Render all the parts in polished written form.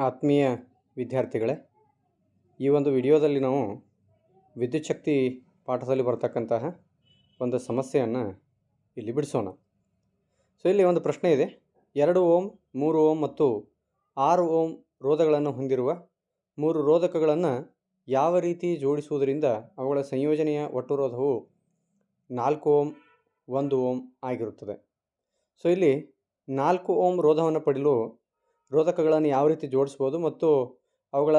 ಆತ್ಮೀಯ ವಿದ್ಯಾರ್ಥಿಗಳೇ, ಈ ಒಂದು ವಿಡಿಯೋದಲ್ಲಿ ನಾವು ವಿದ್ಯುತ್ ಶಕ್ತಿ ಪಾಠದಲ್ಲಿ ಬರ್ತಕ್ಕಂತಹ ಒಂದು ಸಮಸ್ಯೆಯನ್ನು ಇಲ್ಲಿ ಬಿಡಿಸೋಣ. ಸೊ ಇಲ್ಲಿ ಒಂದು ಪ್ರಶ್ನೆ ಇದೆ. 2 ಓಮ್, 3 ಓಮ್ ಮತ್ತು 6 ಓಮ್ ರೋಧಗಳನ್ನು ಹೊಂದಿರುವ 3 ರೋಧಕಗಳನ್ನು ಯಾವ ರೀತಿ ಜೋಡಿಸುವುದರಿಂದ ಅವುಗಳ ಸಂಯೋಜನೆಯ ಒಟ್ಟು ರೋಧವು 4 ಓಮ್ 1 ಓಮ್ ಆಗಿರುತ್ತದೆ. ಸೊ ಇಲ್ಲಿ 4 ಓಮ್ ರೋಧವನ್ನು ಪಡೆಯಲು ರೋಧಕಗಳನ್ನು ಯಾವ ರೀತಿ ಜೋಡಿಸ್ಬೋದು ಮತ್ತು ಅವುಗಳ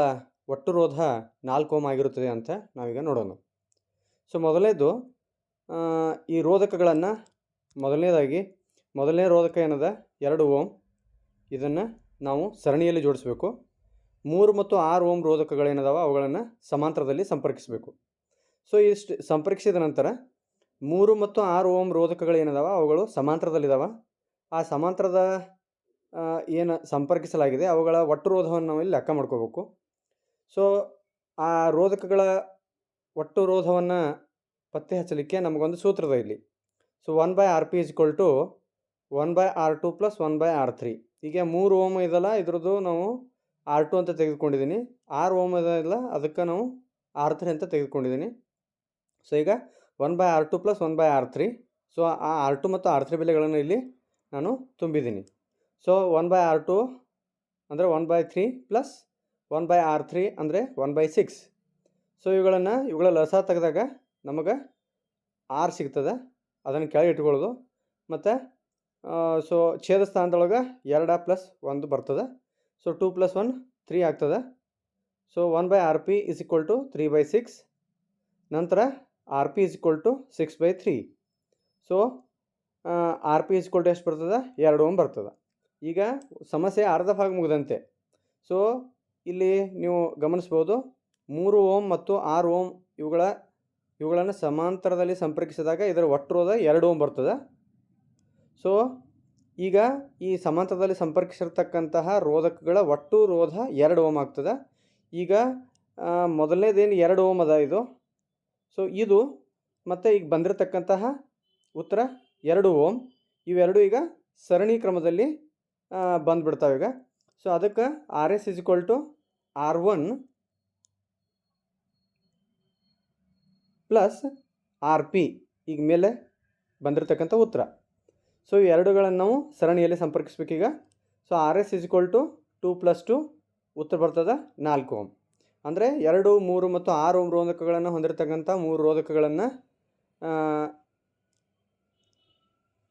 ಒಟ್ಟು ರೋಧ 4 ಓಮ್ ಆಗಿರುತ್ತದೆ ಅಂತ ನಾವೀಗ ನೋಡೋಣ. ಸೊ ಮೊದಲನೇದು, ಈ ರೋಧಕಗಳನ್ನು ಮೊದಲನೇ ರೋಧಕ ಏನದ 2 ಓಮ್, ಇದನ್ನು ನಾವು ಸರಣಿಯಲ್ಲಿ ಜೋಡಿಸಬೇಕು. 3 ಮತ್ತು 6 ಓಮ್ ರೋಧಕಗಳೇನದಾವ ಅವುಗಳನ್ನು ಸಮಾಂತರದಲ್ಲಿ ಸಂಪರ್ಕಿಸಬೇಕು. ಸೊ ಇಷ್ಟು ಸಂಪರ್ಕಿಸಿದ ನಂತರ 3 ಮತ್ತು 6 ಓಮ್ ರೋಧಕಗಳೇನದಾವ ಅವುಗಳು ಸಮಾಂತರದಲ್ಲಿದ್ದಾವೆ. ಆ ಸಮಾಂತರದ ಏನು ಸಂಪರ್ಕಿಸಲಾಗಿದೆ ಅವುಗಳ ಒಟ್ಟು ರೋಧವನ್ನು ನಾವು ಇಲ್ಲಿ ಲೆಕ್ಕ ಮಾಡ್ಕೋಬೇಕು. ಸೊ ಆ ರೋಧಕಗಳ ಒಟ್ಟು ರೋಧವನ್ನು ಪತ್ತೆ ಹಚ್ಚಲಿಕ್ಕೆ ನಮಗೊಂದು ಸೂತ್ರದ ಇಲ್ಲಿ. So 1/Rp = 1/R2 + 1/R3. ಈಗ 3 ಓಮ್ ಇದಲ್ಲ, ಇದ್ರದ್ದು ನಾವು R2 ಅಂತ ತೆಗೆದುಕೊಂಡಿದ್ದೀನಿ. 6 ಓಮ್ ಇದಲ್ಲ, ಅದಕ್ಕೆ ನಾವು R3 ಅಂತ ತೆಗೆದುಕೊಂಡಿದ್ದೀನಿ. ಸೊ ಈಗ 1/R2 + 1/R3. ಸೊ ಆ R2 ಮತ್ತು R3 ಬೆಲೆಗಳನ್ನು ಇಲ್ಲಿ ನಾನು ತುಂಬಿದ್ದೀನಿ. ಸೊ 1/R2 ಅಂದರೆ 1/3 + 1/R3 ಅಂದರೆ 1/6. ಸೊ ಇವುಗಳ ಲಸ ತೆಗೆದಾಗ ನಮಗೆ R ಸಿಗ್ತದೆ. ಅದನ್ನು ಕೆಳಗೆ ಇಟ್ಕೊಳ್ಳೋದು. ಮತ್ತು ಸೊ ಛೇದ ಸ್ಥಾನದೊಳಗೆ 2 + 1 ಬರ್ತದೆ. ಸೊ 2 + 1 3 ಆಗ್ತದೆ. So 1/Rp = 3/6. ನಂತರ Rp = 6/3. ಸೊ Rp = ಎಷ್ಟು ಬರ್ತದೆ? 2 ಓಮ್ ಬರ್ತದೆ. ಈಗ ಸಮಸ್ಯೆ ಅರ್ಧ ಭಾಗ ಮುಗಿದಂತೆ. ಸೊ ಇಲ್ಲಿ ನೀವು ಗಮನಿಸ್ಬೋದು, 3 ಓಮ್ ಮತ್ತು 6 ಓಮ್ ಇವುಗಳನ್ನು ಸಮಾಂತರದಲ್ಲಿ ಸಂಪರ್ಕಿಸಿದಾಗ ಇದರ ಒಟ್ಟು ರೋಧ 2 ಓಮ್ ಬರ್ತದೆ. ಸೊ ಈಗ ಈ ಸಮಾಂತರದಲ್ಲಿ ಸಂಪರ್ಕಿಸಿರ್ತಕ್ಕಂತಹ ರೋಧಕಗಳ ಒಟ್ಟು ರೋಧ 2 ಓಮ್ ಆಗ್ತದೆ. ಈಗ ಮೊದಲನೇದೇನು 2 ಓಮ್ ಅದ ಇದು. ಸೊ ಇದು ಮತ್ತು ಈಗ ಬಂದಿರತಕ್ಕಂತಹ ಉತ್ತರ 2 ಓಮ್. ಇವೆರಡು ಈಗ ಸರಣಿ ಕ್ರಮದಲ್ಲಿ ಬಂದುಬಿಡ್ತಾವೆ ಈಗ. ಸೊ ಅದಕ್ಕೆ RS = R1 + Rp ಈಗ ಮೇಲೆ ಬಂದಿರತಕ್ಕಂಥ ಉತ್ತರ. ಸೊ ಇವೆರಡುಗಳನ್ನು ನಾವು ಸರಣಿಯಲ್ಲಿ ಸಂಪರ್ಕಿಸ್ಬೇಕೀಗ. ಸೊ RS = 2 + 2 ಉತ್ತರ ಬರ್ತದೆ 4 ಓಮ್. ಅಂದರೆ 2, 3 ಮತ್ತು 6 ಓಮ್ ರೋಧಕಗಳನ್ನು ಹೊಂದಿರತಕ್ಕಂಥ 3 ರೋಧಕಗಳನ್ನು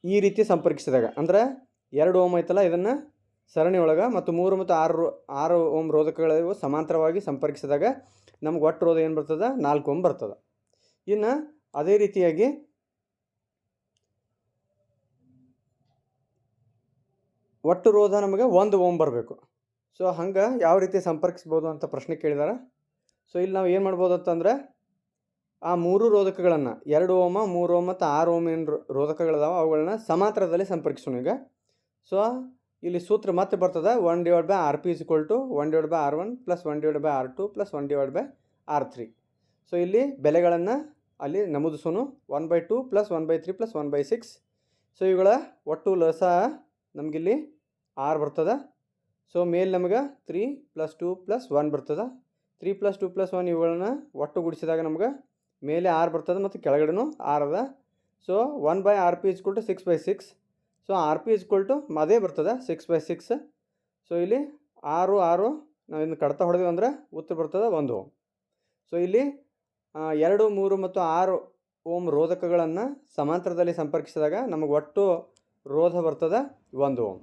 ಈ ರೀತಿ ಸಂಪರ್ಕಿಸಿದಾಗ, ಅಂದರೆ 2 ಓಮ್ ಐತಲ್ಲ, ಇದನ್ನು ಸರಣಿ ಒಳಗೆ ಮತ್ತು 3 ಮತ್ತು 6 ಓಮ್ ರೋಧಕಗಳಿವು ಸಮಾಂತರವಾಗಿ ಸಂಪರ್ಕಿಸಿದಾಗ ನಮ್ಗೆ ಒಟ್ಟು ರೋಧ ಏನು ಬರ್ತದೆ? 4 ಓಮ್ ಬರ್ತದೆ. ಇನ್ನು ಅದೇ ರೀತಿಯಾಗಿ ಒಟ್ಟು ರೋಧ ನಮಗೆ 1 ಓಮ್ ಬರಬೇಕು. ಸೊ ಹಂಗೆ ಯಾವ ರೀತಿ ಸಂಪರ್ಕಿಸ್ಬೋದು ಅಂತ ಪ್ರಶ್ನೆ ಕೇಳಿದಾರೆ. ಸೊ ಇಲ್ಲಿ ನಾವು ಏನು ಮಾಡ್ಬೋದು ಅಂತಂದರೆ, ಆ 3 ರೋಧಕಗಳನ್ನು 2 ಓಮ, 3 ಓಮ್ ಮತ್ತು 6 ಓಮ್ ಏನು ರೋಧಕಗಳಿದಾವೆ ಅವುಗಳನ್ನ ಸಮಾಂತರದಲ್ಲಿ ಸಂಪರ್ಕಿಸೋಣ ಈಗ. ಸೊ ಇಲ್ಲಿ ಸೂತ್ರ ಮತ್ತೆ ಬರ್ತದೆ 1/Rp = 1/R1 + 1/R2 + 1/R3. So ಇಲ್ಲಿ ಬೆಲೆಗಳನ್ನು ಅಲ್ಲಿ ನಮೂದಿಸೋಣ. 1/2 + 1/3 + 1/6. ಸೊ ಇವುಗಳ ಒಟ್ಟು ಲಸ ನಮಗಿಲ್ಲಿ R ಬರ್ತದೆ. ಸೊ ಮೇಲೆ ನಮಗೆ 3 + 2 + 1 ಬರ್ತದೆ. 3 + 2 + 1 ಇವುಗಳನ್ನ ಒಟ್ಟು ಗುಡಿಸಿದಾಗ ನಮ್ಗೆ ಮೇಲೆ R ಬರ್ತದೆ ಮತ್ತು ಕೆಳಗಡೆನೂ R ಅದ. So 1/Rp = 6/6. ಸೊ Rp = ಅದೇ ಬರ್ತದೆ 6/6. ಸೊ ಇಲ್ಲಿ 6 ನಾವು ಇನ್ನು ಕಡ್ತ ಹೊಡೆದೇವು ಅಂದರೆ ಉತ್ತರ ಬರ್ತದೆ 1 ಓಮ್. ಸೊ ಇಲ್ಲಿ 2, 3 ಮತ್ತು 6 ಓಮ್ ರೋಧಕಗಳನ್ನು ಸಮಾಂತರದಲ್ಲಿ ಸಂಪರ್ಕಿಸಿದಾಗ ನಮಗೆ ಒಟ್ಟು ರೋಧ ಬರ್ತದೆ 1 ಓಮ್.